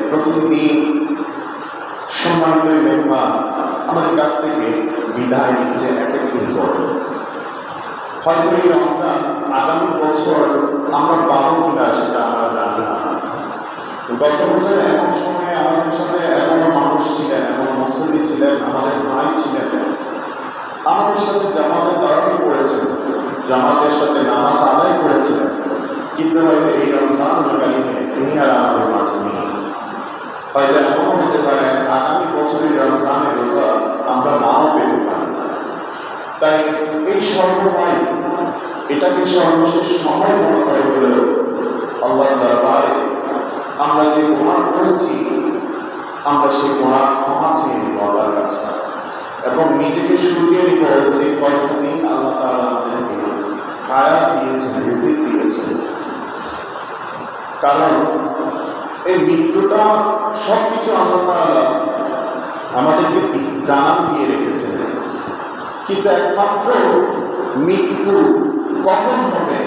প্রতিদিন সম্মানিত মেহমান আমাদের কাছ থেকে বিদায় নিচ্ছে এক একদিন পরে। হয়তো এই রমজান আগামী বছর আমরা পাবো কিনা সেটা আমরা জানি না। গত বছর এমন সময়ে আমাদের সাথে এমনও মানুষ ছিলেন, এমন মুসলিম ছিলেন, আমাদের ভাই ছিলেন, আমাদের সাথে জামাতের তারাবি করেছেন, জামাতের সাথে নামাজ আদায় করেছিলেন, কিন্তু হয়তো এই রমজানুল কারীমে তিনি আর আমাদের মাঝে নেই। হয়তো এমনও হতে পারে আগামী বছরের রমজানের রোজা আমরা নাও পেতে পারি। তাই এই সর্বময় এটাকে সর্বশেষ সময় মনে করে হলেও আল্লাহর দরবারে আমরা যে গুনাহ করেছি আমরা সেই গুনাহ ক্ষমা চেয়ে নিব আল্লাহর কাছে এবং নিজেকে শুকিয়ে নিব যে কতদিন আল্লাহ তাআলা আমাদেরকে হায়াত দিয়েছেন, রিজিক দিয়েছেন। কারণ এই মৃত্যুটা সবকিছু আল্লাহ তাআলা আমাদেরকে জানান দিয়ে রেখেছেন, কিন্তু একমাত্র মৃত্যু কখন হবে,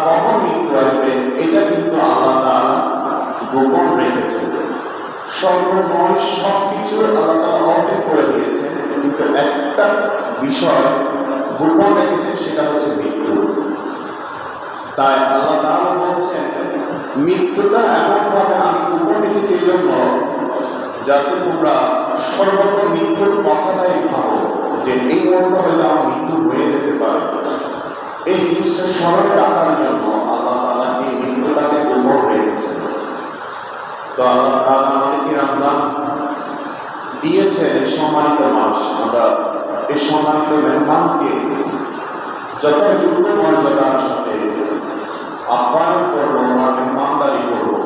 কখন মৃত্যু আসবে এটা কিন্তু আল্লাহ তাআলা গোপন রেখেছেন। সর্বময় সবকিছু আল্লাহ তাআলা অর্ধেক করে দিয়েছেন, কিন্তু একটা বিষয় গোপন রেখেছেন, সেটা হচ্ছে মৃত্যু। তাই আল্লাহ তাআলা বলছেন মৃত্যুটা এমনভাবে আমি গোপন রেখেছি এই জন্য যাতে তোমরা সর্বত্র মৃত্যুর কথাটাই ভাবো যে এই মুহূর্তে হয়তো আমার মৃত্যু হয়ে যেতে পারে। এই জিনিসটা স্মরণে রাখার জন্য আল্লাহ তাআলা এই মৃত্যুটাকে গোপন রেখেছেন। তো আল্লাহ তাআলা আমাদেরকে রমজান দিয়েছেন এই সম্মানিত মাস, আমরা এই সম্মানিত মেহমানকে যথাযোগ্য মর্যাদার সাথে আপ্যায়ন করবো, আমরা মেহমানদারি করবো।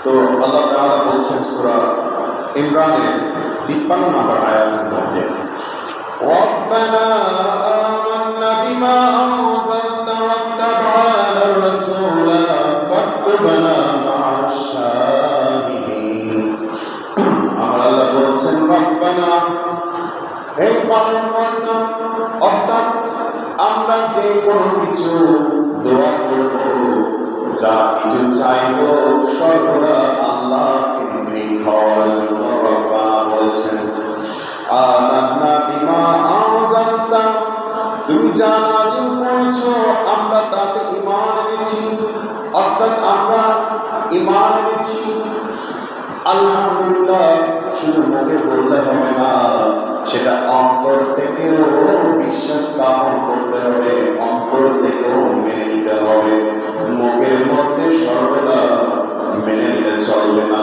তো আল্লাহ তাআলা বলছেন সূরা ইমরানের 53 নম্বর আয়াতের মধ্যে, রব্বানা আমান্না বিমা আনজালতা ওয়াত্তাবা'না আর-রাসূলা ফাকতুবনা মা'আশ শাহিদিন। আমার আল্লাহ বলছেন রব্বানা, হে পালনকর্তা, অর্থাৎ আমরা যে কোনো কিছু দোয়া করব, যা কিছু চাইব সর্বদা আল্লাহ কেন্দ্রিক হওয়ার জন্য রব্বানা বলেছেন। আমান্না বিমা আনজালতা, তুমি যা নাযিল করেছো আমরা তাতে ঈমান এনেছি, অর্থাৎ আমরা ঈমান এনেছি। আলহামদুলিল্লাহ শুধু মুখে বললে হবে না, সেটা অন্তর থেকেও বিশ্বাস স্থাপন করতে হবে, অন্তর থেকেও মেনে নিতে হবে। মুখের মধ্যে সর্বদা মেনে নিতে চলবে না,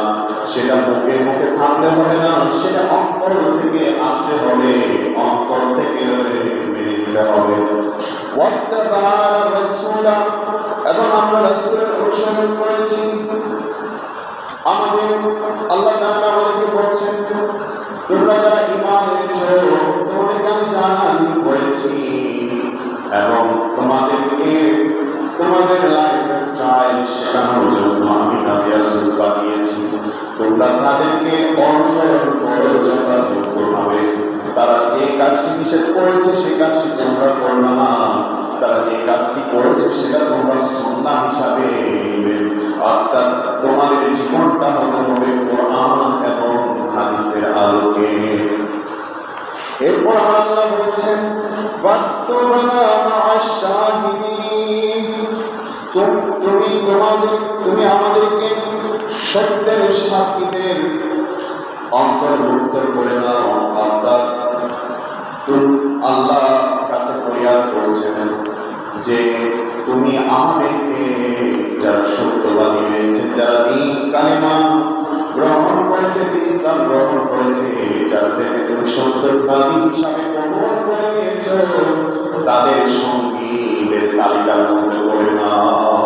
সেটা মুখে মুখে থাকতে হবে না, সেটা অন্তর থেকে আসতে হবে, অন্তর থেকে মেনে নিতে হবে। ওয়াত্তাবা'না রাসূলা, এবং আমরা রাসূলের অনুসরণ করেছি। আমাদের আল্লাহ তাআলা আমাদেরকে বলছেন তোমরা যারা ঈমান এনেছো তোমাদেরকে আমি যা নাযিল করেছি এবং তোমাদেরকে তোমাদের লাইফ স্টাইল শেখানোর জন্য আমি নবী রাসূল পাঠিয়েছি, তোমরা তাদেরকে অনুসরণ করো যথাযোগ্যভাবে। তারা যে কাজটি নিষেধ করেছে সে কাজটি তোমরা করবে না, তারা যে কাজটি করেছে সেটা তোমরা সুন্নাহ হিসাবে নিবে, অর্থাৎ তোমাদের জীবনটা হতে হবে কোরআন এবং হাদিসের আলোকে। এরপর আল্লাহ বলছেন ফাকতুবনা মা'আশ শাহিদিন, তুমি আমাদেরকে সত্যের সাক্ষীদের অন্তর্ভুক্ত করে নাও। অর্থাৎ আল্লাহ কাছে ফরিয়াদ করেছেন যে তুমি আমাদেরকে যারা সত্যবাদী হয়েছে, যারা দিন কালেমা গ্রহণ করেছে, ইসলাম গ্রহণ করেছে, যাদেরকে তুমি সত্যবাদী হিসাবে গ্রহণ করে নিয়েছ, তাদের সঙ্গীদের তালিকার মধ্যে করে নাও।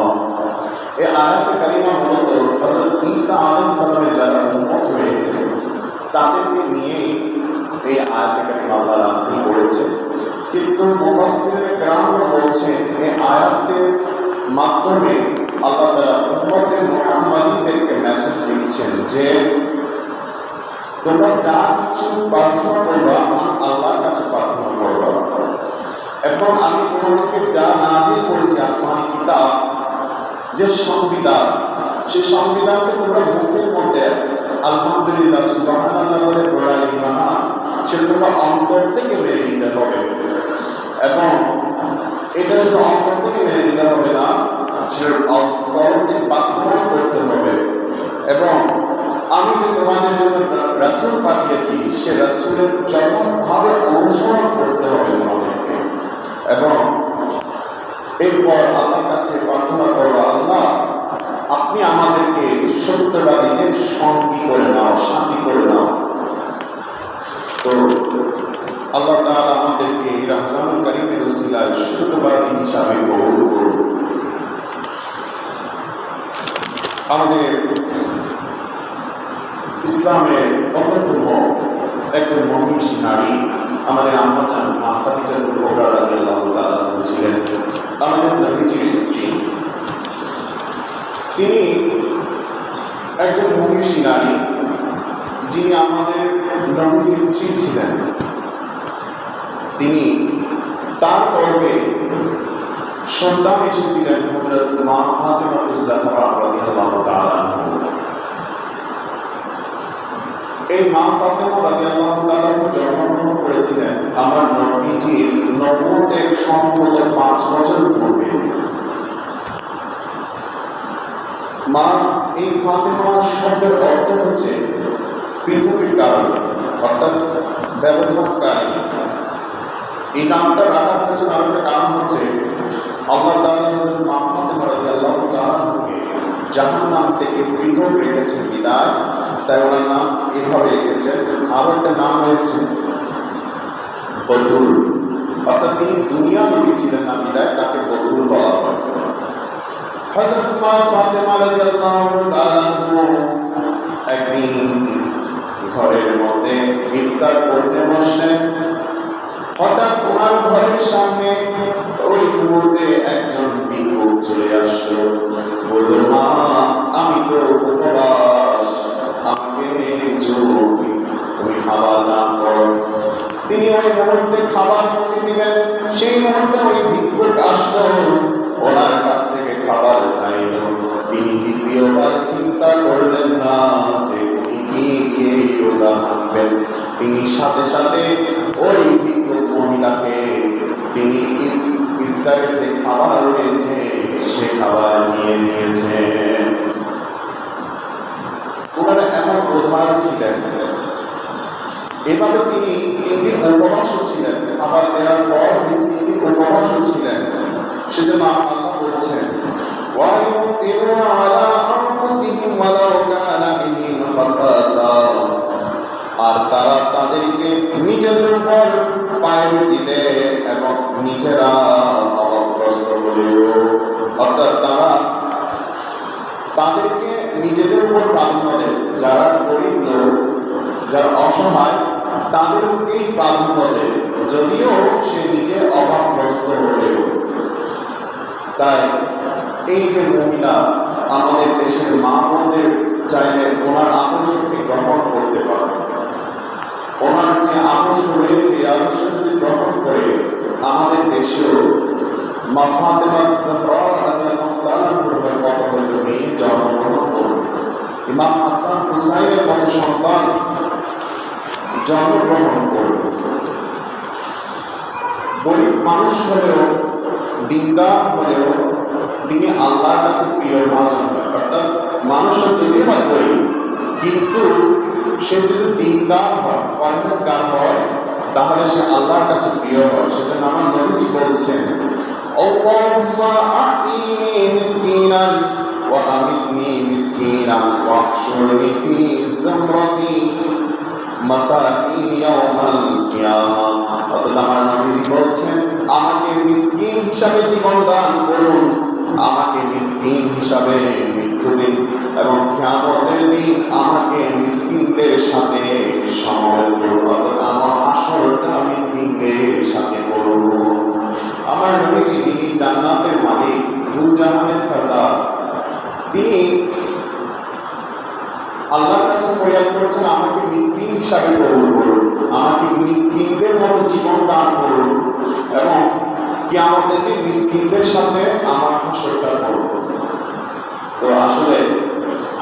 এই আয়াতে কারিমা মূলত হযরত ঈসা আলাইহিস সালামের যারা উম্মত হয়েছে তাদেরকে নিয়ে এই আয়াতে কারিমা আল্লাহ নাযিল করেছে। কিন্তু মুফাসসিরিনে কেরাম বলছেন এই আয়াতের মাধ্যমে আল্লাহ তাআলা উম্মতে মুহাম্মাদীদেরকে মেসেজ দিচ্ছেন যে তোমরা যা কিছু প্রার্থনা করবা আল্লাহর কাছে প্রার্থনা করবা, এবং আমি তোমাদেরকে যা নাযিল করেছি আসমানি কিতাব, যে সংবিধান সেই সংবিধানকে তোমরা মুখের মধ্যে আলহামদুলিল্লাহ সুবহানাল্লাহ বলে পড়াই দিবা না, সেটা তোমরা অন্তর থেকে মেনে নিতে হবে। এবং এটা শুধু অন্তর থেকে মেনে নিতে হবে না, সেটা অন্তর বাস্তবায়ন করতে হবে। এবং আমি যে তোমাদের জন্য রাসূল পাঠিয়েছি, সে রাসূলের যথাভাবে অনুসরণ করতে হবে তোমাদেরকে। এবং এরপর আল্লাহর কাছে প্রার্থনা করো, আল্লাহ আপনি আমাদেরকে সত্যবাদীদের সঙ্গী করে নাও, সাথী করে নাও। তো আল্লাহ তাআলা আমাদেরকে রমজানুল কারীমের ওসিলায় সত্যবাদী হিসাবে কবুল করুন। আমাদের ইসলামের অন্যতম একজন মহিষী নারী আমাদের আম্মা জান মা খাদিজাতুল কুবরা রাদিয়াল্লাহু তাআলা ছিলেন আমাদের নবীজির স্ত্রী। তিনি একজন মহিষী নারী, যিনি আমাদের নবীজির স্ত্রী ছিলেন। তিনি তার গর্ভে সন্তান এসেছিলেন হযরত মা ফাতেমাতুজ জাহরা রাদিয়াল্লাহু তাআলা। এই মা ফাতেমা রাদিয়াল্লাহু তাআলা জন্মগ্রহণ করেছিলেন আমার নবীজির নবুয়তের সম্ভবত 5 বছর পূর্বে। মা এই ফাতেমা শব্দের অর্থ হচ্ছে পৃথিবীর কারণ, অর্থাৎ ব্যবধানকারী। এই নামটা রাখার পেছনে আরেকটা কারণ হচ্ছে আল্লাহ তাআলা হযরত মা ফাতেমা রাদিয়াল্লাহু তাআলাকে জাহান্নাম থেকে পৃথক রেখেছেন বিদায়, তাই ওনার নাম এভাবে রেখেছেন। আরো একটা নাম রয়েছে বতুল, অর্থাৎ তিনি দুনিয়া নবী ছিলেন না বিদায় তাকে বতুল বলা হয়। হযরত মা ফাতেমা রাদিয়াল্লাহু তাআলা একদিন ঘরের মধ্যে ইফতার করতে বসলেন। হঠাৎ ওনার ঘরের সামনে ওই মুহূর্তে একজন ভিক্ষুক চলে আসলো, বলল, মা আমি তো উপবাস, আমাকে কিছু তুমি খাবার দান করো। তিনি ওই মুহূর্তে খাবার মুখে দিবেন, সেই মুহূর্তে ওই ভিক্ষুক আসলো, ওনার কাছ থেকে খাবার চাইল। তিনি দ্বিতীয়বার চিন্তা করলেন না যে উনি কি দিয়ে রোজা ভাঙবেন। তিনি সাথে সাথে ওই ভিক্ষুক মহিলাকে তিনি ইফতারের যে খাবার রয়েছে সে খাবার নিয়ে নিয়েছেন। ওনারা এমন প্রধান ছিলেন। এভাবে তিনি 3 দিন উপবাসও ছিলেন, খাবার দেওয়ার পর 3 দিন উপবাসও ছিলেন। সেজন্য আল্লাহ বলছেন, وَيُؤْثِرُونَ عَلَىٰ أَنفُسِهِمْ وَلَوْ كَانَ بِهِمْ خَصَاصَةٌ। আর তারা তাদেরকে নিজেদের উপর প্রায়োরিটি দেয় এবং নিজেরা অভাবগ্রস্ত হলেও, অর্থাৎ তারা তাদেরকে নিজেদের উপর প্রাধান্য দেয়। যারা গরিব লোক, যারা অসহায়, তাদেরকেই প্রাধান্য দেয়, যদিও সে নিজে অভাবগ্রস্ত হলেও। তাই এই যে মহিলা আমাদের দেশের মা বোনদের চাইলে ওনার আদর্শকে গ্রহণ করতে পারে, ওনার যে আদর্শ রয়েছে আদর্শ যদি গ্রহণ করে আমাদের দেশেও মা ফাতেমা জাহরা রাদিয়াল্লাহু তাআলার কত হয়তো মেয়ে জন্মগ্রহণ করবে, ইমাম হাসান হুসাইনের মতো সন্তান জন্মগ্রহণ করবে। গরিব মানুষ হলেও, দিনদার হলেও তিনি আল্লাহর কাছে প্রিয় ভাজন হয়। অর্থাৎ মানুষটা যদিও বা গরিব, কিন্তু সে যদি দিনদার হয়, পরহেজগার হয়, তাহলে সে আল্লাহর কাছে প্রিয় হয়। সেটা আমার নবীজি বলছেন, আল্লাহুম্মা আ'ইনি মিসকিনান ওয়া আমিতনি মিসকিনান ওয়াহশুরনি ফি যুমরাতি মাসাকিন ইয়াউমাল কিয়ামা। অর্থাৎ আমার নবীজি বলছেন, আমাকে মিসকিন হিসাবে জীবন দান করুন, আমাকে মিসকিন হিসাবে মৃত্যু দিন, এবং কিয়ামতের দিন আমাকে মিসকিনদের সাথে সমবেত করুন। অর্থাৎ আমার আসরটা মিসকিনদের সাথে করুন। আমার নবীজি যিনি জান্নাতের মালিক, দুজাহানের সরদার, তিনি আল্লাহর কাছে ফরিয়াদ করেছেন, আমাকে মিসকিন হিসাবে কবুল করুন, আমাকে মিসকিনদের মতো জীবন দান করুন, এবং কিয়ামতের দিন মিসকিনদের সাথে আমার হাসরটা করুন। তো আসলে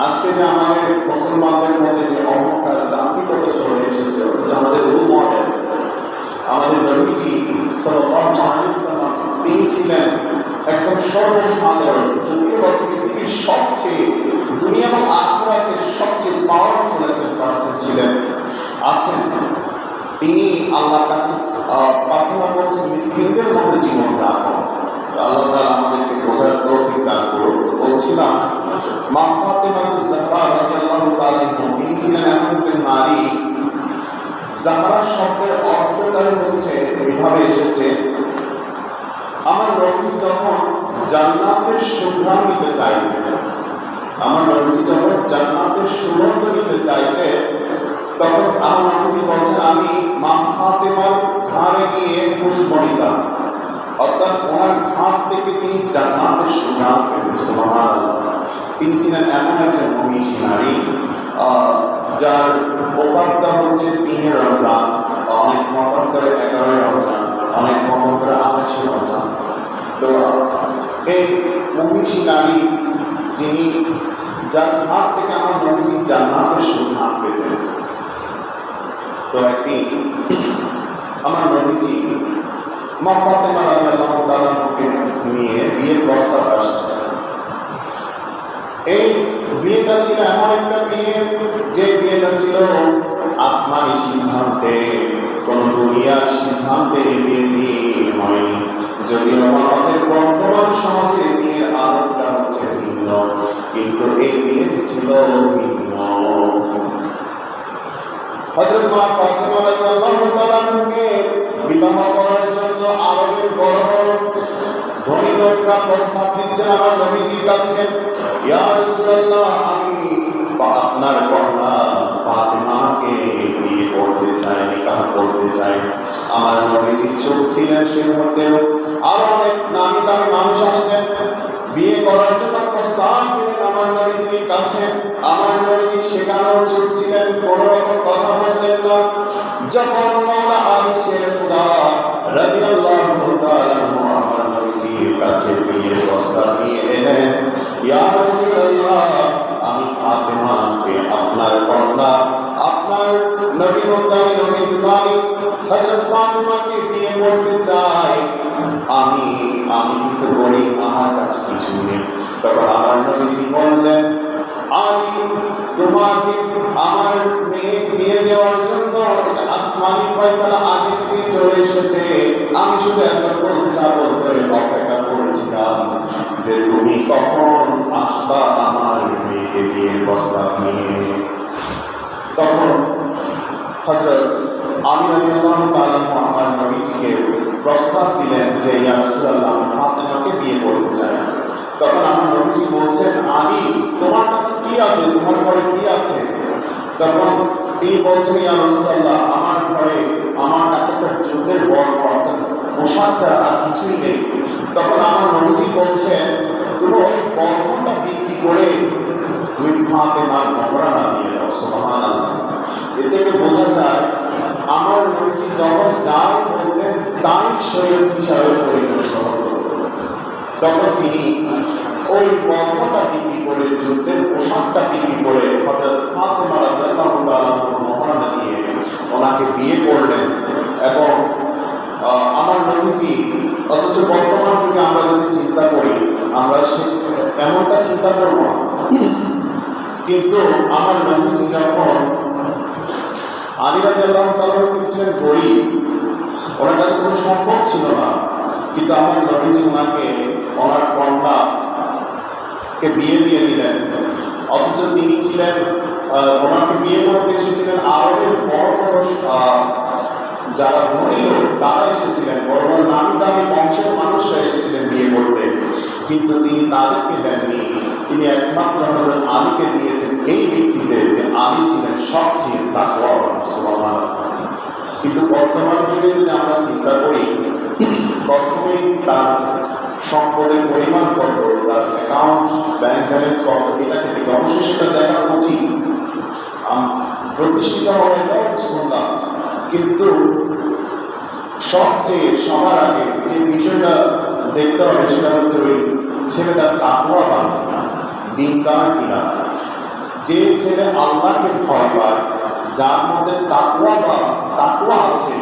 আজকে যে আমাদের মুসলমানদের মধ্যে যে অহংকার দাম্ভিকতা চলে এসেছে, অথচ আমাদের রোল মডেল আমাদের নবীজি সাল্লাল্লাহু আলাইহি ওয়াসাল্লাম তিনি ছিলেন একদম সর্বসাধারণ, যদিও বা পৃথিবীর সবচেয়ে দুনিয়া এবং আখিরাতের সবচেয়ে পাওয়ারফুল একজন পার্সন ছিলেন, আছেন। তিনি আল্লাহর কাছে প্রার্থনা করছেন মিসকিনদের মধ্যে জীবন যাপন। আল্লাহ তাআলা আমাদেরকে বোঝার তৌফিক দান করুন। বলছিলাম মা ফাতেমাতুজ জাহরা রাদিয়াল্লাহু তাআলা তিনি ছিলেন এমন একজন নারী, জাহরা শব্দের অর্থটাই হচ্ছে এইভাবে এসেছে, আমার নবীজি যখন জান্নাতের সুঘ্রাণ নিতে চাইতেন, আমার নবীজি যখন জান্নাতের সুগন্ধ নিতে চাইতেন, তখন আমার নবীজি বলছেন আমি মা ফাতেমার ঘাড়ে গিয়ে খুশবু নিতাম, অর্থাৎ ওনার ঘাট থেকে তিনি জান্নাতের সুঘ্রাণ পেতেন। সুবহানাল্লাহ। তিনি ছিলেন এমন একজন মহিষী নারী যার ওপারটা হচ্ছে 3 রমজান, অনেক মতান্তরে 11 রমজান, অনেক মতান্তরে 28 রমজান। তো এই মহিষী নারী যিনি যার হাত থেকে আমার নবীজি জান্নাতের সুঘ্রাণ পেতেন। তো একদিন আমার নবীজি মা ফাতেমা রাদিয়াল্লাহু তাআলাকে নিয়ে বিয়ের প্রস্তাব আসছে। এই বিয়েটা ছিল এমন একটা বিয়ে যে বিয়েটা ছিল আসমানি সিদ্ধান্তে, কোন দুনিয়ার সিদ্ধান্তে বিয়ে হয়নি। যদিও আমাদের বর্তমান সমাজে বিয়ের আলোকটা হচ্ছে ভিন্ন, কিন্তু এই বিয়েটি ছিল ভিন্ন। হযরত মা ফাতেমা রাদিয়াল্লাহু তাআলাকে বিবাহ করার জন্য আরবের বড় বড় ধনী লোকরা প্রস্তাব দিচ্ছেন আমার নবীজির কাছে, ইয়া রাসূলুল্লাহ আমি আপনার কন্যা ফাতেমাকে বিয়ে করতে চাই, নিকাহ করতে চাই। আমার নবীজি চুপ ছিলেন। সে মুহূর্তেও আরো অনেক নামি দামি মানুষ আসলেন বিয়ে করার জন্য প্রস্তাব দিলেন আমার নবীজির কাছে। আমার নবীজি সেখানেও চুপ ছিলেন, কোনো রকম কথা বললেন না। যখন মাওলা আয়েশা খুদা রাদিয়াল্লাহু তাআলা আমার নবীজির কাছে বিয়ে প্রস্তাব নিয়ে এলেন, ইয়া রাসূলুল্লাহ আমি ফাতেমাকে আপনার কন্যা, আপনার নবী মুত্তাকি নবী দুলালী হযরত ফাতেমাকে বিয়ে করতে চাই। আমি কিন্তু গরিব, আমার কাছে কিছু নেই। তখন আমার নবীজি বললেন, আমি তোমাকে আমার মেয়ে বিয়ে দেওয়ার জন্য এটা আসমানি ফয়সালা আগে থেকে চলে এসেছে। আমি শুধু এতক্ষণ যাবত ধরে অপেক্ষা করেছিলাম যে তুমি কখন আসবা আমার মেয়েকে বিয়ের প্রস্তাব নিয়ে। তখন হযরত আলী রাদিয়াল্লাহু তাআলা আমার নবীজিকে প্রস্তাব দিলেন যে ইয়া রাসূলুল্লাহ আমি ফাতেমাকে বিয়ে করতে চাই। তখন আমার নবীজি বলছেন, আলী তোমার কাছে কি আছে, তোমার ঘরে কি আছে? তখন তিনি বলছেন, ইয়া রাসূলুল্লাহ আমার ঘরে আমার কাছে একটা যুদ্ধের পোশাক ছাড়া আর কিছুই নেই। তখন আমার নবীজি বলছেন, তুমি ওই বর্ণটা বিক্রি করে তুমি ফাতেমার মহরানা দিয়ে দাও। সুবহানাল্লাহ। এ থেকে বোঝা যায় আমার নবীজি যখন যাই বলতেন তাই শরীয়ত হিসাবে পরিণত হতো। তখন তিনি ওই বর্ণটা বিক্রি করে, যুদ্ধের পোশাকটা বিক্রি করে হযরত ফাতেমা রাদিয়াল্লাহু তাআলা মহরানা দিয়ে ওনাকে বিয়ে করলেন। এবং আমার নবীজি, অথচ বর্তমান যুগে আমরা যদি চিন্তা করি আমরা এমনটা চিন্তা করব না, কিন্তু আমার নবীজি যখন আলী রাদিয়াল্লাহু তাআলা ছিলেন গরিব, ওনার কাছে কোনো সম্পদ ছিল না, কিন্তু আমার নবীজি ওনাকে ওনার কন্যাকে বিয়ে দিয়ে দিলেন। অথচ তিনি ছিলেন ওনাকে বিয়ে করতে এসেছিলেন আরবের বড় বড় যারা ধনী লোক তারা এসেছিলেন, বড় বড় নামি দামি বংশের মানুষরা এসেছিলেন বিয়ে করতে, কিন্তু তিনি তাদেরকে দেননি। তিনি একমাত্র হযরত আলীকে দিয়েছেন এই ভিত্তিতে যে আলী ছিলেন সবচেয়ে তাকওয়াবান। সুবহানাল্লাহ। কিন্তু বর্তমান যুগে যদি আমরা চিন্তা করি, প্রথমেই তার সম্পদের পরিমাণ কত, তার অ্যাকাউন্ট ব্যাংক ব্যালেন্স কত, এটাকে দেখে অবশ্যই সেটা দেখা উচিত, প্রতিষ্ঠিত হবে এটাও শুনলাম। কিন্তু সবচেয়ে সবার আগে যে বিষয়টা দেখতে হবে সেটা হচ্ছে ওই ছেলেটার তাকওয়াবান কিনা, দিনদার কিনা। যে ছেলে আল্লাহকে ভয় পায়, যার মধ্যে তাকওয়া আছে,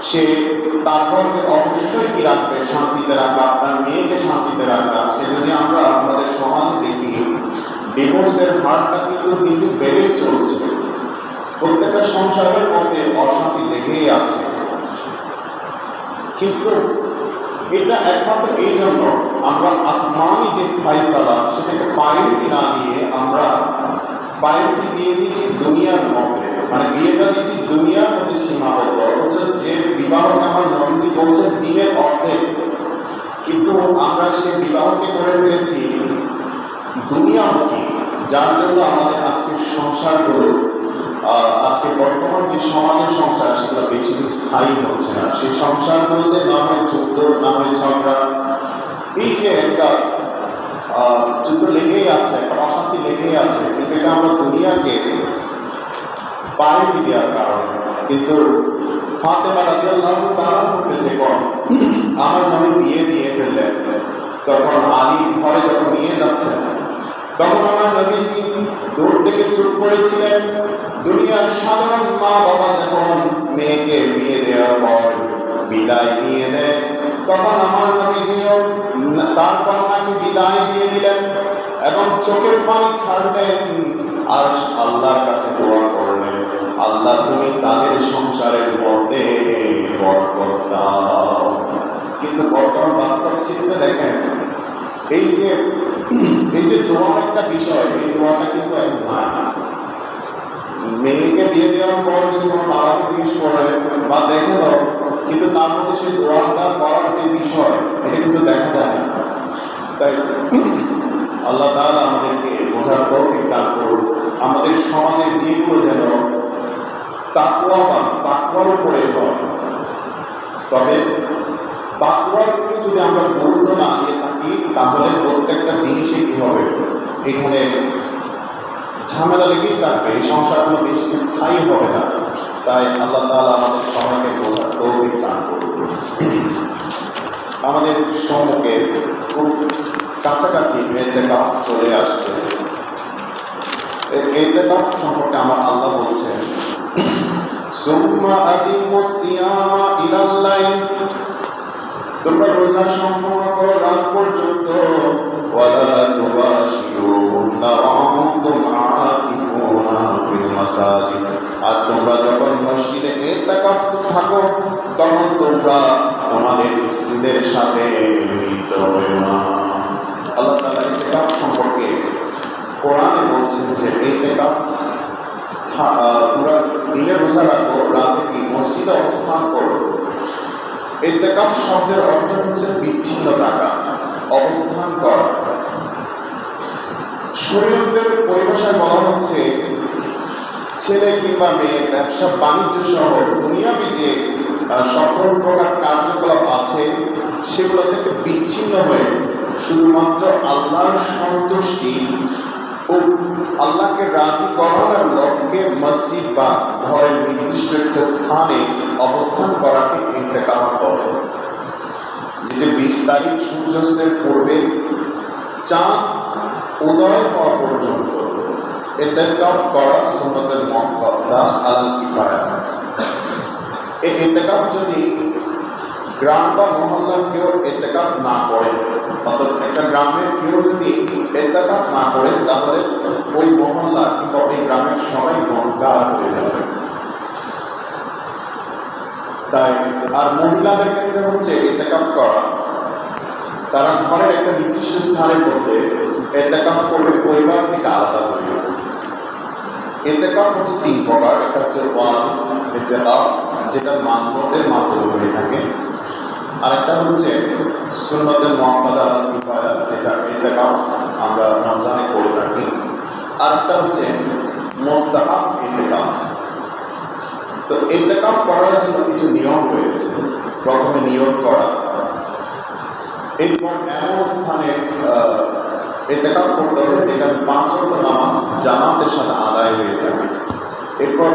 সে তারপরকে অবশ্যই কি রাখবে? শান্তিতে রাখবে, আপনার মেয়েকে শান্তিতে রাখবে। আজকে যদি আমরা আমাদের সমাজে দেখি, ডিভোর্সের হারটা কিন্তু বেড়েই চলছে। প্রত্যেকটা সংসারের মধ্যে অশান্তি লেগেই আছে। কিন্তু এটা একমাত্র এই জন্য আমরা আসমানি যে ফাইসালা সেটাকে প্রায়োরিটি না দিয়ে আমরা প্রায়োরিটি দিয়ে দিয়েছি দুনিয়ার মধ্যে, মানে বিয়েটা দিয়েছি দুনিয়ার মধ্যে সীমাবদ্ধ। অথচ যে বিবাহকে আমার নবীজি বলছেন দিনের অর্ধেক, কিন্তু আমরা সে বিবাহকে করে ফেলেছি দুনিয়ামুখী, যার জন্য আমাদের আজকের সংসারগুলো, আজকে বর্তমান যে সমাজের সংসার, সেগুলো বেশি দিন স্থায়ী হচ্ছে না। সেই সংসারগুলোতে না হয় যুদ্ধ, না হয় ঝগড়া, এই যে একটা যুদ্ধ লেগেই আছে, একটা অশান্তি লেগেই আছে। কিন্তু এটা আমরা দুনিয়াকে প্রায়োরিটি দেওয়ার কারণে। কিন্তু ফাতেমা রাদিয়াল্লাহু তাআলা যে আমার নবী বিয়ে দিয়ে ফেললেন, তখন আলী ঘরে যখন নিয়ে যাচ্ছেন, তখন আমার নবীজি দূর থেকে চুপ করেছিলেন। দুনিয়ার সাধারণ মা বাবা যখন মেয়েকে বিয়ে দেওয়ার পর বিদায় দিয়ে দেয়, তখন আমার নবীজিও তার কন্যাকে বিদায় দিয়ে দিলেন এবং চোখের পানি ছাড়লেন আর আল্লাহর কাছে দোয়া করলেন, আল্লাহ তুমি তাদের সংসারের মধ্যে বরকত দাও। কিন্তু বর্তমান বাস্তব চিত্রে দেখেন, এই যে দোয়ার একটা বিষয়, এই দোয়াটা কিন্তু এখন নাই। মেয়েকে বিয়ে দেওয়ার পর যদি কোনো বাবাকে জিজ্ঞেস করে বা দেখে দাও, কিন্তু তার মধ্যে সেই দোয়াটা করার যে বিষয়, এটা কিন্তু দেখা যায় না। তাই আল্লাহ তাআলা আমাদেরকে বোঝার তৌফিক দান করুন। আমাদের সমাজের বিয়েগুলো যেন তাকওয়ার উপরে হয়। তবে তাকওয়ারকে যদি আমরা গুরুত্ব না দিয়ে থাকি, তাহলে প্রত্যেকটা জিনিসে কি হবে, এখানে ঝামেলা লেগেই থাকবে, এই সংসারগুলো বেশি স্থায়ী হবে না। তাই আল্লাহ তাআলা আমাদের সবাইকে বোঝার তৌফিক দান করুন। আমাদের সম্মুখে খুব কাছাকাছি ইতিকাফ চলে আসছে। ইতিকাফ সম্পর্কে আমার আল্লাহ বলছেন, সুম্মা আতিমুস সিয়ামা ইলাল লাইল, তোমরা রোজা সম্পূর্ণ করো রাত পর্যন্ত। ওয়ালা তুবাশিরুহুন্না ওয়া আনতুম আকিফুনা ফিল মাসাজিদ, আর তোমরা যখন মসজিদে ইতিকাফ থাকো, তখন তোমরা তোমাদের স্ত্রীদের সাথে মিলিত হও না। আল্লাহ তাআলা ইতিকাফ সম্পর্কে কোরআনে বলছেন যে ইতিকাফ তোমরা দিনে রোজা রাখো, রাতে কি মসজিদে অবস্থান করো। ইতিকাফ শব্দের অর্থ হচ্ছে বিচ্ছিন্ন থাকা, অবস্থান করা। শরীয়তের পরিভাষায় বলা হচ্ছে ছেলে কিংবা মেয়ে ব্যবসা বাণিজ্য সহ দুনিয়াবি যে সকল প্রকার কার্যকলাপ আছে, সেগুলো থেকে বিচ্ছিন্ন হয়ে শুধুমাত্র আল্লাহর সন্তুষ্টি ও আল্লাহকে রাজি করানোর লক্ষ্যে মসজিদ বা ঘরের নির্দিষ্ট একটা স্থানে অবস্থান করাকে ইতিকাফ বলে। যেটা 20 তারিখ সূর্যাস্তের পূর্বে চাঁদ উদয় হওয়া পর্যন্ত ইতিকাফ করা সুন্নতুল মুআক্কাদা আল কিফায়া। এই ইতিকাফ যদি গ্রাম বা মহল্লার কেউ ইতিকাফ না করে, অর্থাৎ একটা গ্রামের কেউ যদি ইতিকাফ না করে, তাহলে ওই মহল্লা কিংবা ওই গ্রামের সবাই গুনাহগার হয়ে যাবে। তাই আর মহিলাদের ক্ষেত্রে হচ্ছে ইতিকাফ করা, তারা ঘরের একটা নির্দিষ্ট স্থানের মধ্যে ইতিকাফ করবে, পরিবার থেকে আলাদা হয়ে। ইতিকাফ হচ্ছে 3 প্রকার। একটা হচ্ছে ওয়াজিব ইতিকাফ, যেটা মান্যতের মাধ্যমে হয়ে থাকে। আরেকটা হচ্ছে সুন্নতুল মুআক্কাদা আল কিফায়া, যেটা ইতিকাফ আমরা রমজানে করে থাকি। আরেকটা হচ্ছে মুস্তাহাব ইতিকাফ। তো ইতিকাফ করার জন্য কিছু নিয়ম রয়েছে। প্রথমে নিয়ত করা, এরপর এমন স্থানে ইতিকাফ করতে হবে যেখানে 5 ওয়াক্ত নামাজ জামাতের সাথে আদায় হয়ে থাকে। এরপর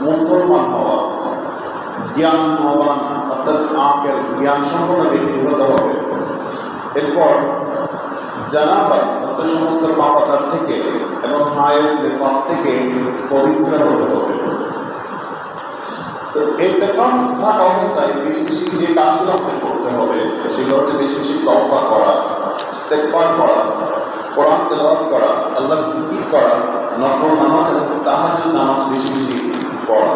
মুসলমান হওয়া, জ্ঞানবান অর্থাৎ আকেল জ্ঞান সম্পন্ন ব্যক্তি হতে হবে। এরপর জানাবা অর্থাৎ সমস্ত পাপাচার থেকে এবং হায়েস্ট নেফাস থেকে পবিত্র হতে হবে। তো ইতিকাফ থাকা অবস্থায় বেশি বেশি যে কাজগুলো আমাদের করতে হবে সেগুলো হচ্ছে বেশি বেশি তওবা করা, ইস্তেগফার করা, কোরআন তেলাওয়াত করা, আল্লাহর জিকির করা, নফল নামাজ এবং তাহাজ্জুদ নামাজ বেশি বেশি পড়া।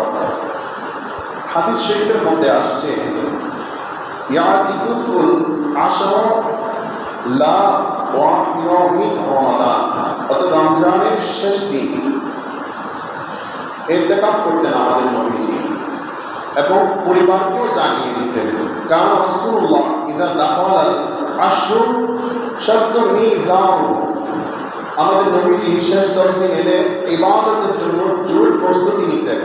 হাদিস শরীফের মধ্যে আসছে ইয়াতিকুফুল আশরা লা ওয়াহিরা মিন রমাদান, অর্থাৎ রমজানের শেষ দিন ইতিকাফ করতেন আমাদের নবীজি এবং পরিবারকেও জানিয়ে দিতেন। কারণ রাসূলুল্লাহ ইযা দাখালাল আশর শাদ্দ মিজার, আমাদের নবীজি শেষ 10 দিন এলে ইবাদতের জন্য জোর প্রস্তুতি নিতেন।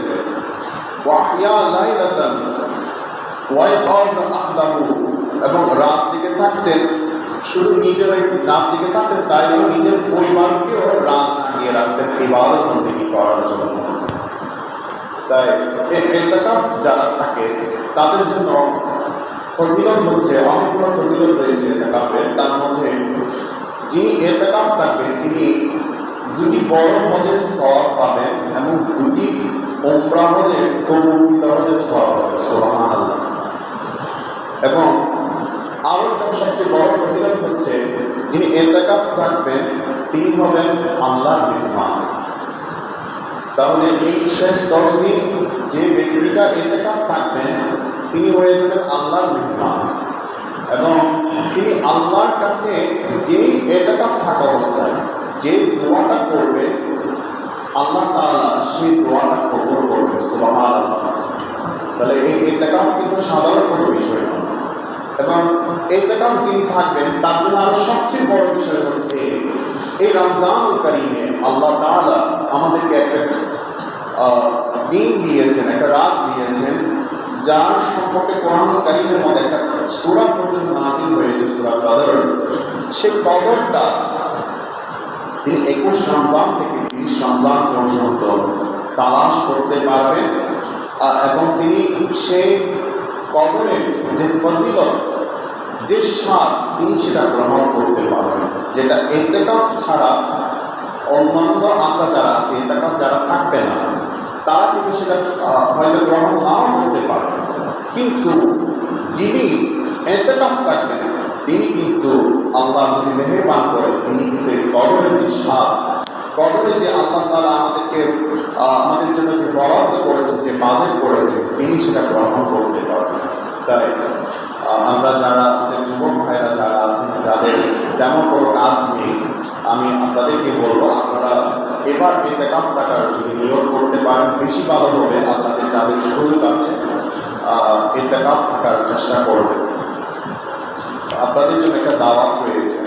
ওয়াহিয়া লাইলাতান ওয়া ইয়াযা আহলাহু, এবং রাত জেগে থাকতেন। শুধু নিজেরাই রাত জেগে থাকতেন তাই নয়, নিজের পরিবারকেও রাত জাগিয়ে রাখতেন ইবাদত বন্দেগী করার জন্য। তাই ইতিকাফ যারা থাকে তাদের জন্য ফজিলত হচ্ছে, অনেকগুলো ফজিলত রয়েছে ইতিকাফের। তার মধ্যে যিনি ইতিকাফ থাকবেন তিনি 2টি বড় হজের সওয়াব পাবেন এবং 2টি উমরা হজের কবুল হজের সওয়াব পাবেন। সুবহানাল্লাহ। এবং আরও একটা সবচেয়ে বড় ফজিলত হচ্ছে যিনি ইতিকাফ থাকবেন তিনি হবেন আল্লাহর মেহমান। তাহলে এই শেষ 10 দিন যে ব্যক্তিটা ইতিকাফ থাকবেন তিনি হয়ে যাবেন আল্লাহর মেহমান, এবং তিনি আল্লাহর কাছে যেই ইতিকাফ থাকা অবস্থায় যে দোয়াটা করবে আল্লাহ তাআলা সেই দোয়াটা কবুল করবেন। সুবহানাল্লাহ। তাহলে এই ইতিকাফ কিন্তু সাধারণ কোনো বিষয় নয়, এবং ইতিকাফ যিনি থাকবেন তার জন্য আরো সবচেয়ে বড় বিষয় হচ্ছে এই রমজানুল কারীমে আল্লাহ তাআলা আমাদেরকে একটা দিন দিয়েছেন, একটা রাত দিয়েছেন, যার সম্পর্কে কোরআনুল কারীমের মধ্যে একটা সূরা পর্যন্ত নাযিল হয়েছে, সূরা কদর। সেই কদরটা তিনি 21 রমজান থেকে 30 রমজান পর্যন্ত তালাশ করতে পারবেন, এবং তিনি সেই কদরের যে ফজিলত, যে স্বাদ তিনি সেটা গ্রহণ করতে পারবেন, যেটা ইতিকাফ ছাড়া অন্যান্য আমরা যারা আছি, ইতিকাফ যারা থাকবে না তারা কিন্তু সেটা হয়তো গ্রহণ নাও করতে পারবে। কিন্তু যিনি ইতিকাফ থাকবেন তিনি কিন্তু আল্লাহ যদি মেহেরবান করেন তিনি কিন্তু এই কদরের যে স্বাদ, কদরে যে আল্লাহ তাআলা আমাদের জন্য যে বরাদ্দ করেছেন, যে বাজেট করেছেন, তিনি সেটা গ্রহণ করতে পারবেন। তাই আমরা যারা আমাদের যুবক ভাইরা যারা আছেন, যাদের তেমন কোনো কাজ নেই, আমি আপনাদেরকে বলবো আপনারা এবার ইতিকাফ থাকার যদি নিয়ত করতে পারেন বেশি ভালো হবে। আপনাদের যাদের সুযোগ আছে ইতিকাফ থাকার চেষ্টা করবেন। আপনাদের জন্য একটা দাওয়াত রয়েছে।